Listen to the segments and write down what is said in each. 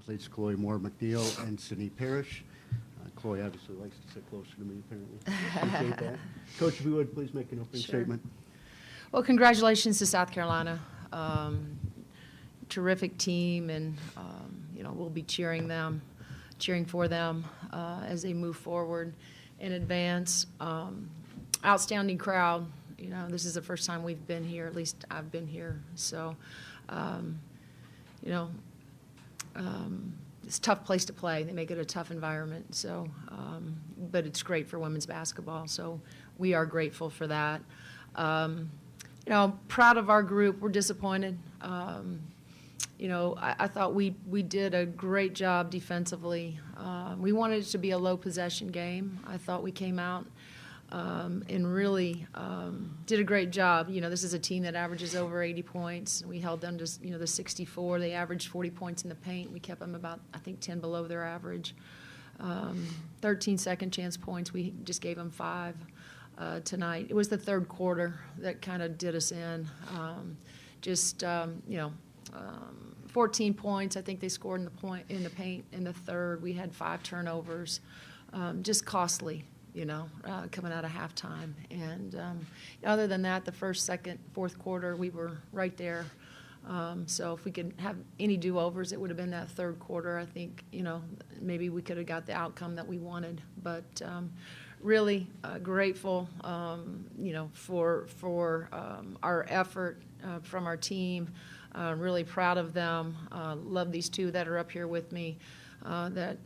athletes, Chloe Moore McNeil and Sydney Parrish. Chloe obviously likes to sit closer to me, apparently. Appreciate that. Coach, if you would, please make an opening statement. Well, congratulations to South Carolina. Terrific team, and we'll be cheering for them as they move forward and advance. Outstanding crowd. This is the first time we've been here. At least I've been here. So, it's a tough place to play. They make it a tough environment. So, but it's great for women's basketball. So we are grateful for that. Proud of our group. We're disappointed. I thought we did a great job defensively. We wanted it to be a low possession game. I thought we came out and really did a great job. This is a team that averages over 80 points. We held them to, the 64. They averaged 40 points in the paint. We kept them about, I think, 10 below their average. 13 second chance points. We just gave them 5 tonight. It was the third quarter that kind of did us in. 14 points. I think they scored in the paint in the third. We had 5 turnovers. Just costly. Coming out of halftime. And other than that, the first, second, fourth quarter, we were right there. So if we could have any do-overs, it would have been that third quarter. I think, maybe we could have got the outcome that we wanted. But really grateful, for our effort from our team. Really proud of them. Love these two that are up here with me that,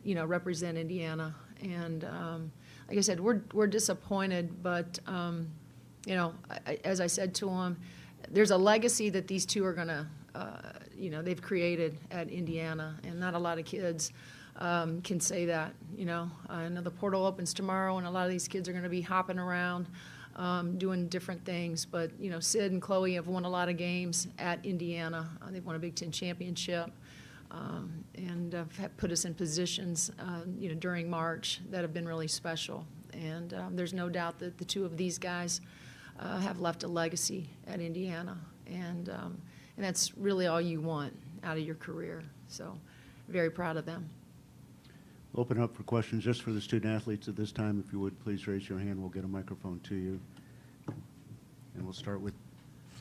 represent Indiana. And like I said, we're disappointed, but as I said to them, there's a legacy that these two are going to, they've created at Indiana, and not a lot of kids can say that. I know the portal opens tomorrow, and a lot of these kids are going to be hopping around, doing different things. But Sid and Chloe have won a lot of games at Indiana. They've won a Big Ten championship. And have put us in positions, during March that have been really special. And there's no doubt that the two of these guys have left a legacy at Indiana. And that's really all you want out of your career. So very proud of them. Open up for questions just for the student athletes at this time. If you would, please raise your hand. We'll get a microphone to you. And we'll start with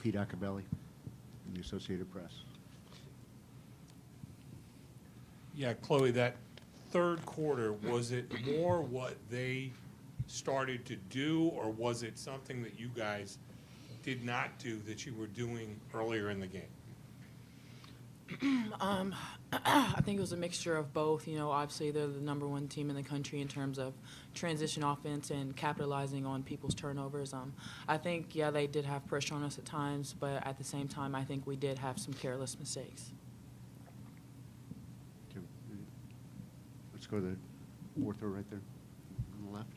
Pete Acabelli in the Associated Press. Yeah, Chloe, that third quarter, was it more what they started to do, or was it something that you guys did not do that you were doing earlier in the game? I think it was a mixture of both. Obviously they're the #1 team in the country in terms of transition offense and capitalizing on people's turnovers. I think, they did have pressure on us at times, but at the same time, I think we did have some careless mistakes. Let's go to the fourth row right there on the left.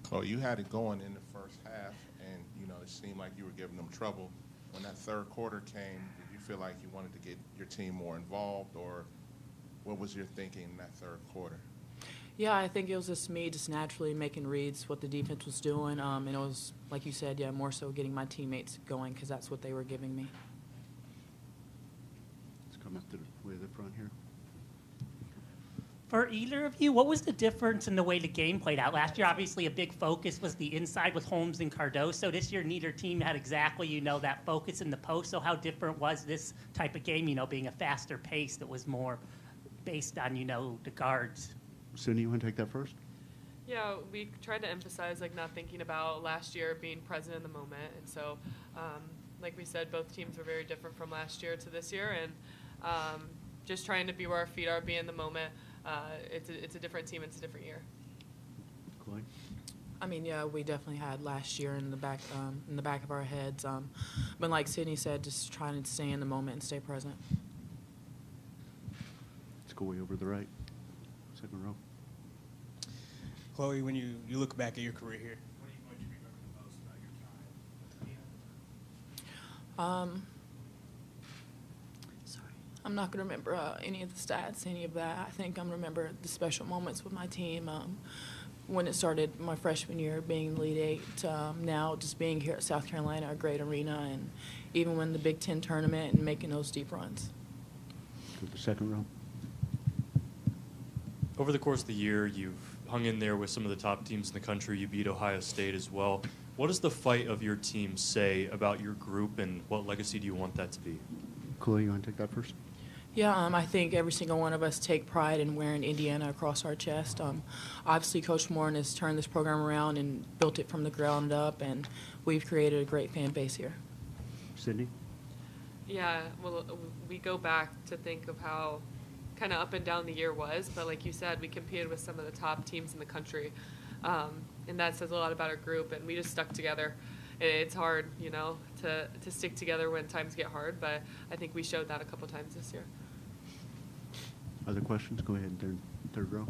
Chloe, you had it going in the first half, and, it seemed like you were giving them trouble. When that third quarter came, did you feel like you wanted to get your team more involved, or what was your thinking in that third quarter? Yeah, I think it was just me just naturally making reads what the defense was doing. And it was, like you said, more so getting my teammates going because that's what they were giving me. Let's come up to the way to the front here. For either of you, what was the difference in the way the game played out? Last year, obviously, a big focus was the inside with Holmes and Cardoso. This year, neither team had exactly, that focus in the post. So how different was this type of game, being a faster pace that was more based on, the guards? Cindy, you want to take that first? Yeah, we tried to emphasize, not thinking about last year, being present in the moment. And so, like we said, both teams were very different from last year to this year. And just trying to be where our feet are, be in the moment. It's a different team. It's a different year. Chloe? We definitely had last year in the back of our heads. But like Sydney said, just trying to stay in the moment and stay present. Let's go way over to the right. Second row. Chloe, when you look back at your career here, what do you remember the most about your time? I'm not going to remember any of the stats, any of that. I think I'm going to remember the special moments with my team. When it started my freshman year, being Elite Eight, now just being here at South Carolina, a great arena, and even winning the Big Ten tournament and making those deep runs. with the second row. Over the course of the year, you've hung in there with some of the top teams in the country. You beat Ohio State as well. What does the fight of your team say about your group, and what legacy do you want that to be? Chloe, you want to take that first? Yeah, I think every single one of us take pride in wearing Indiana across our chest. Obviously, Coach Moren has turned this program around and built it from the ground up, and we've created a great fan base here. Sydney? Yeah, well, we go back to think of how kind of up and down the year was, but like you said, we competed with some of the top teams in the country, and that says a lot about our group, and we just stuck together. It's hard, you know, to stick together when times get hard, but I think we showed that a couple times this year. Other questions? Go ahead, third row.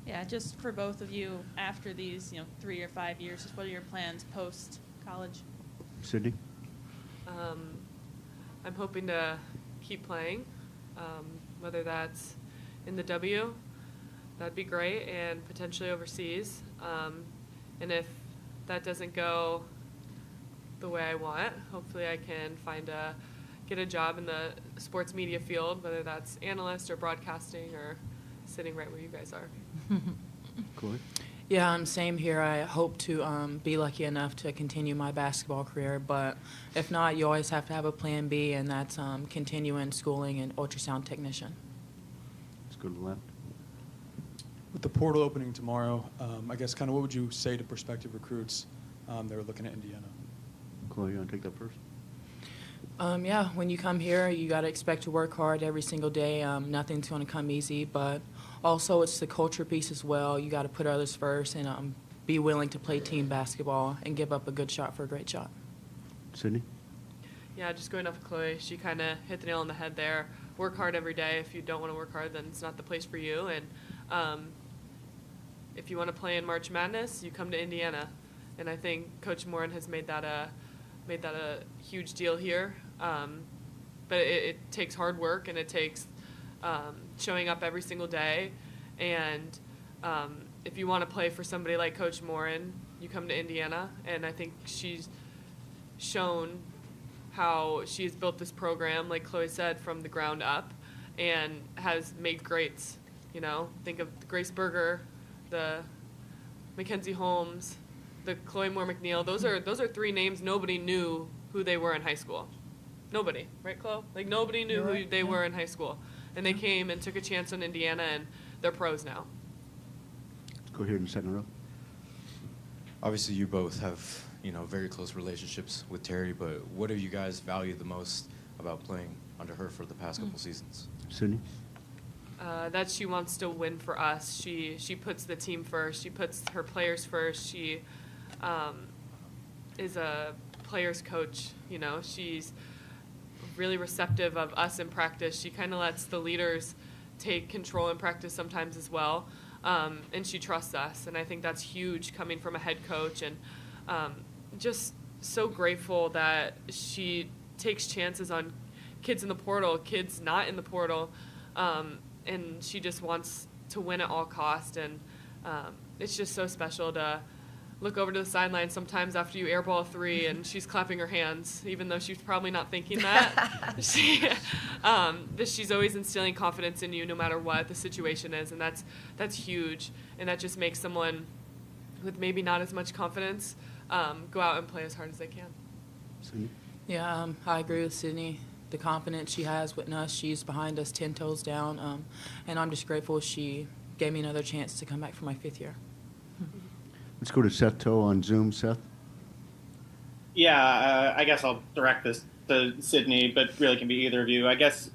Yeah, just for both of you, after these, 3 or 5 years, just what are your plans post-college? Sydney? I'm hoping to keep playing, whether that's in the W, that'd be great, and potentially overseas. And if that doesn't go the way I want, hopefully I can get a job in the sports media field, whether that's analyst or broadcasting or sitting right where you guys are. Chloe? Yeah, same here. I hope to be lucky enough to continue my basketball career, but if not, you always have to have a plan B, and that's continuing schooling and ultrasound technician. Let's go to the left. With the portal opening tomorrow, I guess kind of what would you say to prospective recruits that are looking at Indiana? Chloe, you want to take that first? Yeah, when you come here, you got to expect to work hard every single day. Nothing's going to come easy, but also it's the culture piece as well. You got to put others first and be willing to play team basketball and give up a good shot for a great shot. Sydney? Yeah, just going off of Chloe, she kind of hit the nail on the head there. Work hard every day. If you don't want to work hard, then it's not the place for you. And if you want to play in March Madness, you come to Indiana. And I think Coach Moren has made that a huge deal here. But it takes hard work, and it takes showing up every single day. And if you want to play for somebody like Coach Moren, you come to Indiana. And I think she's shown how she's built this program, like Chloe said, from the ground up, and has made greats. You know, think of Grace Berger, the Mackenzie Holmes, the Chloe Moore McNeil. Those are 3 names nobody knew who they were in high school. Nobody, right, Chloe? Like, nobody knew who they were in high school. And they came and took a chance on Indiana, and they're pros now. Let's go here in the second row. Obviously, you both have, very close relationships with Terry, but what have you guys valued the most about playing under her for the past couple seasons? Sydney? That she wants to win for us. She puts the team first. She puts her players first. She is a players coach. She's really receptive of us in practice. She kind of lets the leaders take control in practice sometimes as well, and she trusts us. And I think that's huge coming from a head coach, and just so grateful that she takes chances on kids in the portal, kids not in the portal, and she just wants to win at all cost. And it's just so special to look over to the sideline sometimes after you airball 3 and she's clapping her hands, even though she's probably not thinking that. She's always instilling confidence in you no matter what the situation is, and that's huge. And that just makes someone with maybe not as much confidence go out and play as hard as they can. Sydney? Yeah, I agree with Sydney. The confidence she has with us, she's behind us 10 toes down, and I'm just grateful she gave me another chance to come back for my 5th year. Let's go to Seth Toe on Zoom. Seth? Yeah, I guess I'll direct this to Sydney, but really can be either of you. I guess,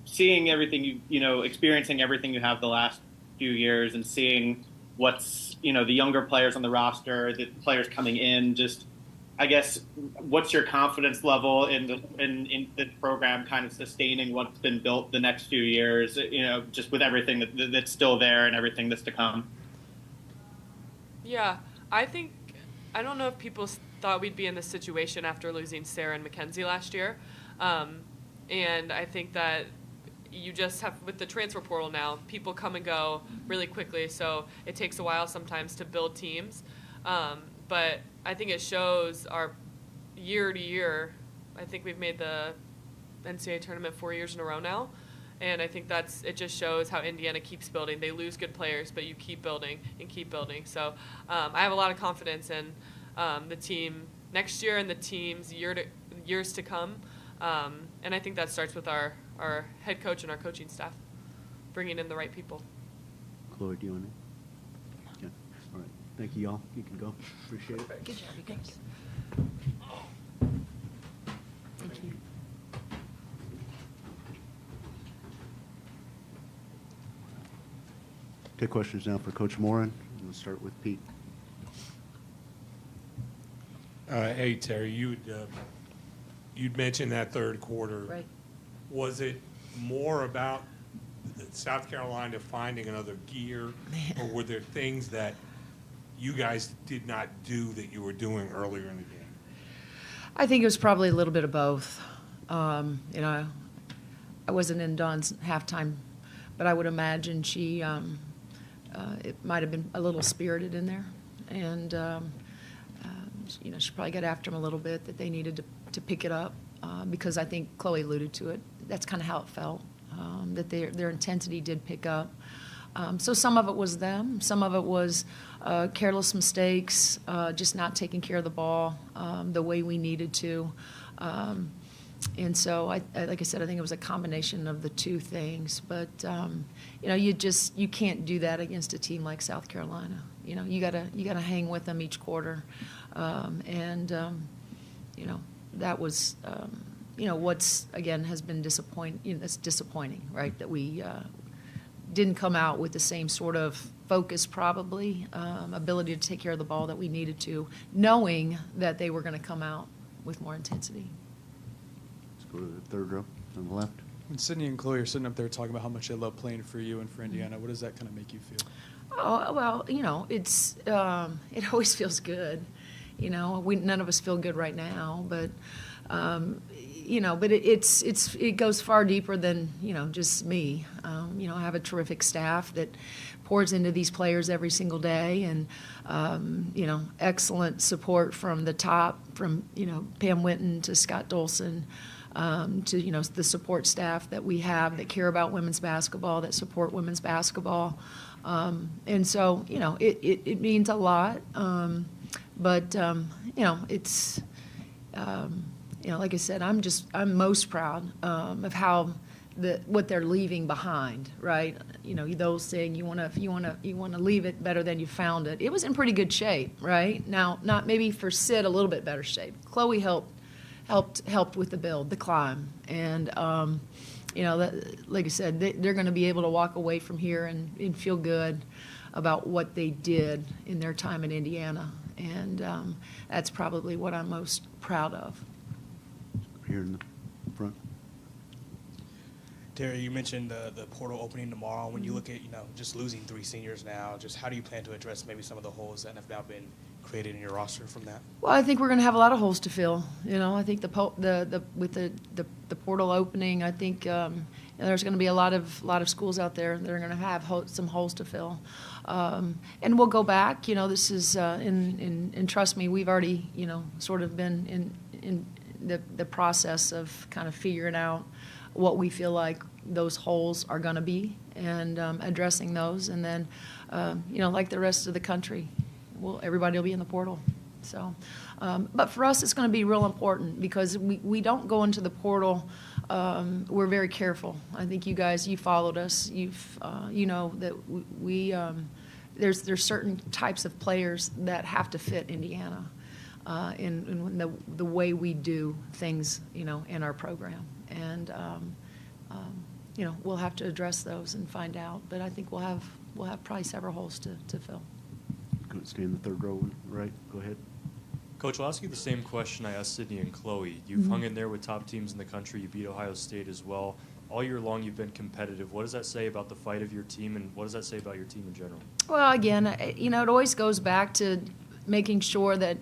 seeing everything experiencing everything you have the last few years and seeing what's, the younger players on the roster, the players coming in, just, I guess, what's your confidence level in the program kind of sustaining what's been built the next few years, just with everything that's still there and everything that's to come? Yeah, I don't know if people thought we'd be in this situation after losing Sarah and Mackenzie last year. And I think that you just have, with the transfer portal now, people come and go really quickly, so it takes a while sometimes to build teams. But I think it shows our year to year. I think we've made the NCAA tournament 4 years in a row now. And I think it just shows how Indiana keeps building. They lose good players, but you keep building and keep building. So I have a lot of confidence in the team next year and the team's years to come. And I think that starts with our head coach and our coaching staff, bringing in the right people. Chloe, do you want to? Yeah. All right. Thank you, y'all. You can go. Appreciate it. Good job, you guys. Thank you. Take questions now for Coach Moren. We'll start with Pete. Hey, Terry, you'd mentioned that third quarter. Right. Was it more about South Carolina finding another gear, or were there things that you guys did not do that you were doing earlier in the game? I think it was probably a little bit of both. I wasn't in Dawn's halftime, but I would imagine she, it might have been a little spirited in there. And, she probably got after them a little bit, that they needed to pick it up, because I think Chloe alluded to it. That's kind of how it felt, that their intensity did pick up. So some of it was them. Some of it was careless mistakes, just not taking care of the ball the way we needed to. And so, like I said, I think it was a combination of the two things. But you can't do that against a team like South Carolina. You gotta hang with them each quarter, that was what's again has been disappointing. That's disappointing, right? That we didn't come out with the same sort of focus, probably ability to take care of the ball that we needed to, knowing that they were going to come out with more intensity. Let's go to the third row on the left. When Sydney and Chloe are sitting up there talking about how much they love playing for you and for Indiana, what does that kind of make you feel? Oh, well, it's it always feels good. None of us feel good right now, but but it goes far deeper than just me. I have a terrific staff that pours into these players every single day, and excellent support from the top, from Pam Winton to Scott Dolson, to the support staff that we have that care about women's basketball, that support women's basketball, and so it means a lot. But it's like I said, I'm most proud of how what they're leaving behind, right? Those saying you want to leave it better than you found it. It was in pretty good shape, right? Now, not maybe for Sid a little bit better shape. Chloe helped with the build, the climb, and like I said, they're going to be able to walk away from here and feel good about what they did in their time in Indiana, and that's probably what I'm most proud of. Here in the front. Terry, you mentioned the portal opening tomorrow. When you look at just losing 3 seniors now, just how do you plan to address maybe some of the holes that have now been created in your roster from that? Well, I think we're going to have a lot of holes to fill. I think with the portal opening, I think there's going to be a lot of schools out there that are going to have some holes to fill, and we'll go back. This is and trust me, we've already sort of been in the process of kind of figuring out what we feel like those holes are going to be, and addressing those, and then like the rest of the country, everybody will be in the portal. So, but for us, it's going to be real important because we don't go into the portal. We're very careful. I think you guys, you followed us. You know that we there's certain types of players that have to fit Indiana in the way we do things, in our program, and we'll have to address those and find out. But I think we'll have probably several holes to fill. Go stay in the third row, right? Go ahead. Coach, I'll ask you the same question I asked Sydney and Chloe. You've hung in there with top teams in the country. You beat Ohio State as well. All year long, you've been competitive. What does that say about the fight of your team, and what does that say about your team in general? Well, again, it always goes back to making sure that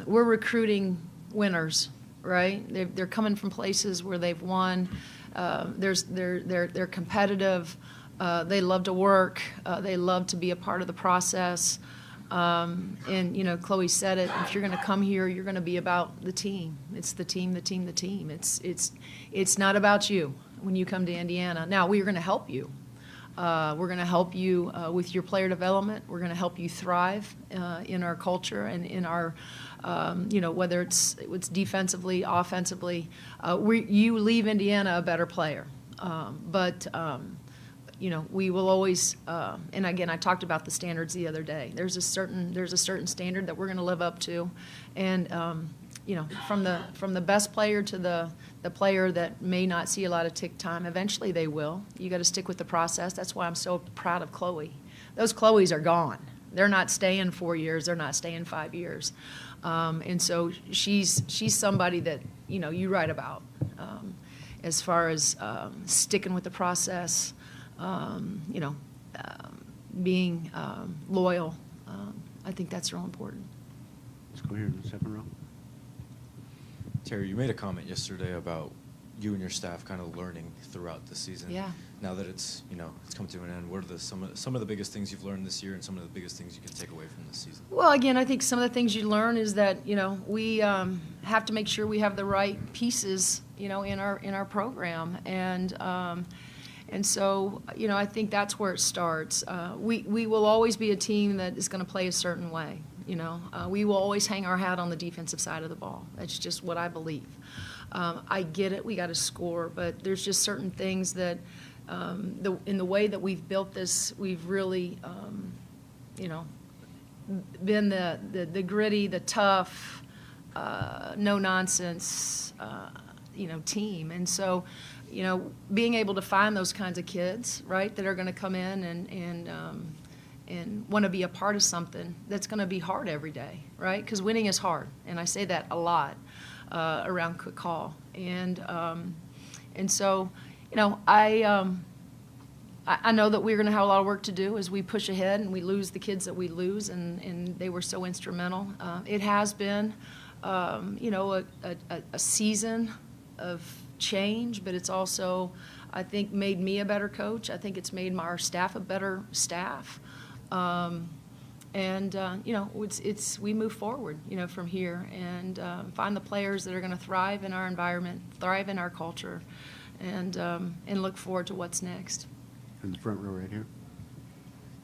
we're recruiting winners, right? They're coming from places where they've won. They're competitive. They love to work. They love to be a part of the process. And, Chloe said it, if you're going to come here, you're going to be about the team. It's the team, the team, the team. It's not about you when you come to Indiana. Now, we're going to help you. We're going to help you with your player development. We're going to help you thrive in our culture and in our, whether it's defensively, offensively. You leave Indiana a better player. But we will always, and again, I talked about the standards the other day. There's a certain standard that we're going to live up to, and from the best player to the player that may not see a lot of tick time, eventually they will. You got to stick with the process. That's why I'm so proud of Chloe. Those Chloes are gone. They're not staying 4 years. They're not staying 5 years, and so she's somebody that you write about as far as sticking with the process. Being loyal. I think that's real important. Let's go here in the second row. Terry, you made a comment yesterday about you and your staff kind of learning throughout the season. Yeah. Now that it's come to an end, what are some of the biggest things you've learned this year, and some of the biggest things you can take away from this season? Well, again, I think some of the things you learn is that we have to make sure we have the right pieces in our program, and so I think that's where it starts. We will always be a team that is going to play a certain way. We will always hang our hat on the defensive side of the ball. That's just what I believe. I get it. We got to score, but there's just certain things that, in the way that we've built this, we've really, been the gritty, the tough, no nonsense, team. And so, being able to find those kinds of kids, right, that are going to come in and want to be a part of something that's going to be hard every day, right? Because winning is hard, and I say that a lot around Cook Hall. And so, I know that we're going to have a lot of work to do as we push ahead and we lose the kids that we lose, and they were so instrumental. It has been, a season of change, but it's also, I think, made me a better coach. I think it's made our staff a better staff. We move forward, from here and find the players that are going to thrive in our environment, thrive in our culture, and look forward to what's next. In the front row right here.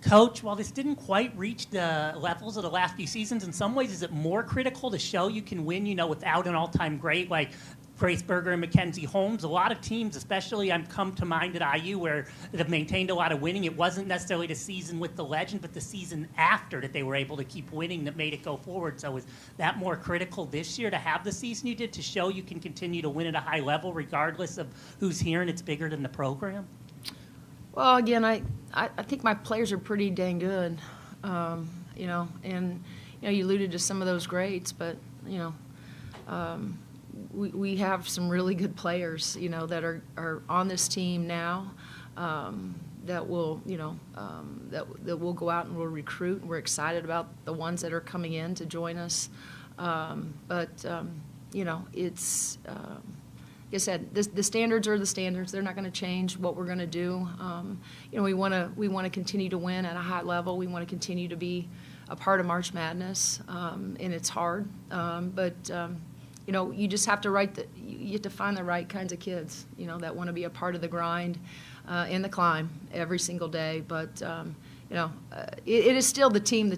Coach, while this didn't quite reach the levels of the last few seasons, in some ways, is it more critical to show you can win, without an all-time great like Grace Berger and Mackenzie Holmes? A lot of teams, especially I've come to mind at IU, where they've maintained a lot of winning. It wasn't necessarily the season with the legend, but the season after that they were able to keep winning that made it go forward. So is that more critical this year to have the season you did to show you can continue to win at a high level regardless of who's here and it's bigger than the program? Well, again, I think my players are pretty dang good, and you alluded to some of those greats, but we have some really good players, that are on this team now, that will that will go out and will recruit. We're excited about the ones that are coming in to join us, it's. Like I said, the standards are the standards. They're not going to change what we're going to do. We want to continue to win at a high level. We want to continue to be a part of March Madness, and it's hard. You just have to you have to find the right kinds of kids, that want to be a part of the grind and the climb every single day. But it is still the team.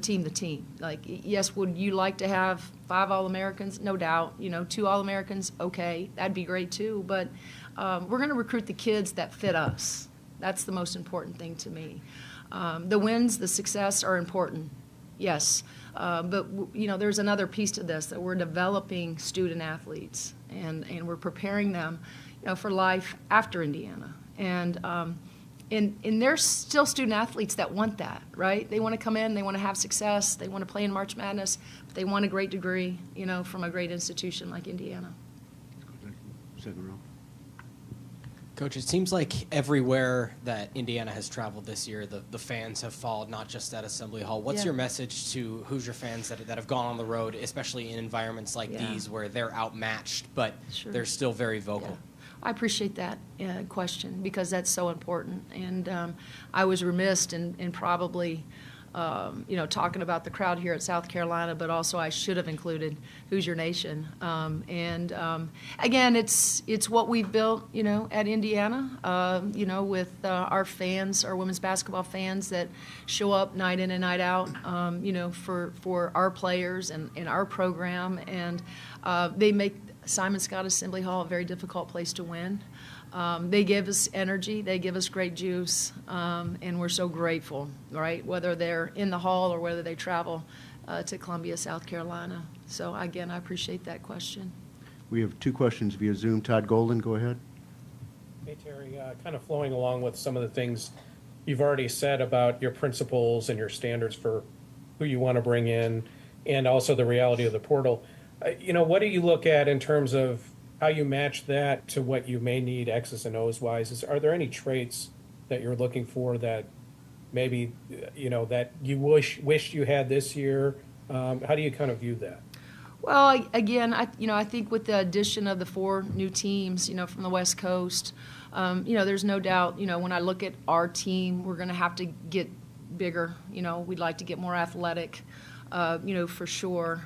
Like, yes, would you like to have 5 All-Americans? No doubt. 2 All-Americans, okay, that'd be great too. But we're going to recruit the kids that fit us. That's the most important thing to me. The wins, the success are important, yes. But there's another piece to this, that we're developing student athletes and we're preparing them, for life after Indiana. And there's still student athletes that want that, right? They want to come in, they want to have success, they want to play in March Madness, but they want a great degree, from a great institution like Indiana. Second row. Coach, it seems like everywhere that Indiana has traveled this year, the fans have followed, not just at Assembly Hall. What's your message to Hoosier fans that have gone on the road, especially in environments like these where they're outmatched, but they're still very vocal? Yeah. I appreciate that question because that's so important. And I was remiss in probably talking about the crowd here at South Carolina, but also I should have included Hoosier Nation. Again, it's what we've built, at Indiana, with our fans, our women's basketball fans that show up night in and night out, for our players and our program. And they make Simon Scott Assembly Hall a very difficult place to win. They give us energy, they give us great juice, and we're so grateful, right? Whether they're in the hall or whether they travel to Columbia, South Carolina. So again, I appreciate that question. We have 2 questions via Zoom. Todd Golden, go ahead. Hey, Terry, kind of flowing along with some of the things you've already said about your principles and your standards for who you want to bring in, and also the reality of the portal. What do you look at in terms of how you match that to what you may need X's and O's wise? Are there any traits that you're looking for that maybe, that you wished you had this year? How do you kind of view that? Well, again, I think with the addition of the 4 new teams, from the West Coast, there's no doubt, when I look at our team, we're going to have to get bigger. We'd like to get more athletic, for sure.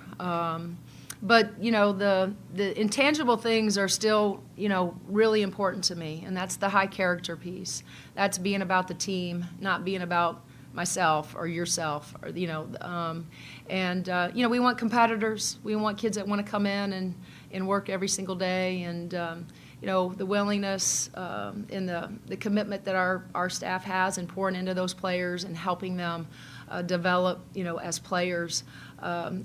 But, the intangible things are still, really important to me, and that's the high character piece. That's being about the team, not being about myself or yourself, or, we want competitors. We want kids that want to come in and work every single day, and, the willingness and the commitment that our staff has in pouring into those players and helping them develop, as players.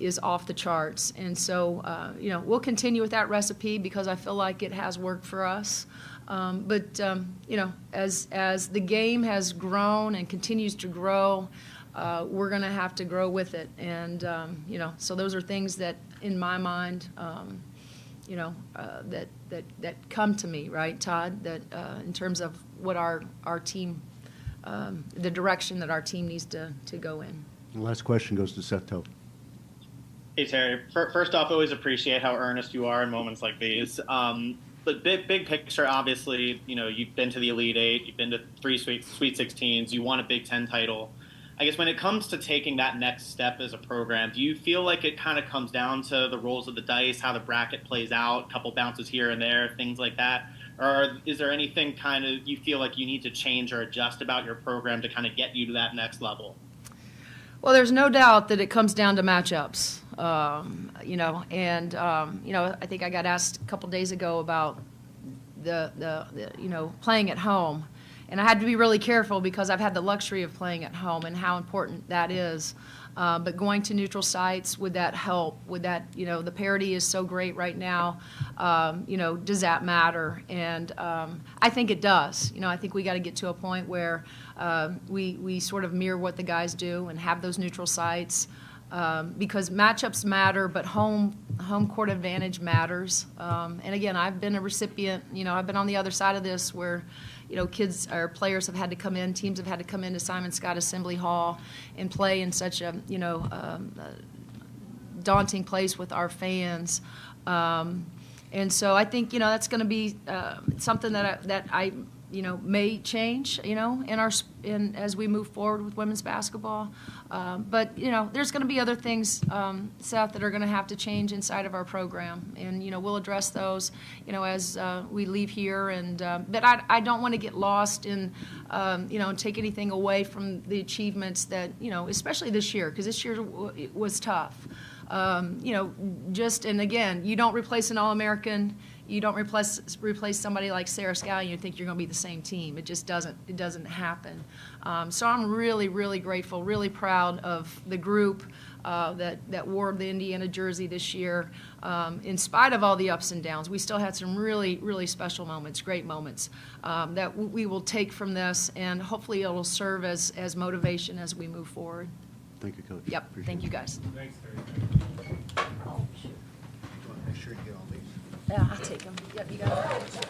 Is off the charts. And so, we'll continue with that recipe because I feel like it has worked for us. But as the game has grown and continues to grow, we're going to have to grow with it. And, so those are things that, in my mind, that come to me, right, Todd, that in terms of what our team, the direction that our team needs to go in. The last question goes to Seth Tope. Hey, Terry. First off, always appreciate how earnest you are in moments like these. But big picture, obviously, you've been to the Elite Eight, you've been to 3 Sweet 16s, you won a Big Ten title. I guess when it comes to taking that next step as a program, do you feel like it kind of comes down to the rolls of the dice, how the bracket plays out, a couple bounces here and there, things like that? Or is there anything kind of you feel like you need to change or adjust about your program to kind of get you to that next level? Well, there's no doubt that it comes down to matchups, I think I got asked a couple days ago about the playing at home, and I had to be really careful because I've had the luxury of playing at home and how important that is. But going to neutral sites, would that help? Would that, the parity is so great right now, does that matter? And I think it does. I think we got to get to a point where we sort of mirror what the guys do and have those neutral sites because matchups matter, but home court advantage matters. And again, I've been a recipient, I've been on the other side of this where kids or players have had to come in, teams have had to come into Simon Scott Assembly Hall and play in such a, daunting place with our fans. And so I think, that's going to be something that I may change, as we move forward with women's basketball. But, there's going to be other things, Seth, that are going to have to change inside of our program. And, we'll address those, as we leave here. And but I don't want to get lost in, and take anything away from the achievements that, especially this year, because this year it was tough. And again, you don't replace an All-American. You don't replace somebody like Sarah Scallion. You think you're going to be the same team. It just doesn't. It doesn't happen. So I'm really, really grateful, really proud of the group that wore the Indiana jersey this year. In spite of all the ups and downs, we still had some really, really special moments, great moments that we will take from this, and hopefully it will serve as motivation as we move forward. Thank you, Coach. Yep. Appreciate Thank it. you, guys. Thanks, Terry. Make sure you get all these. Yeah, I'll take them. Yep, you got it.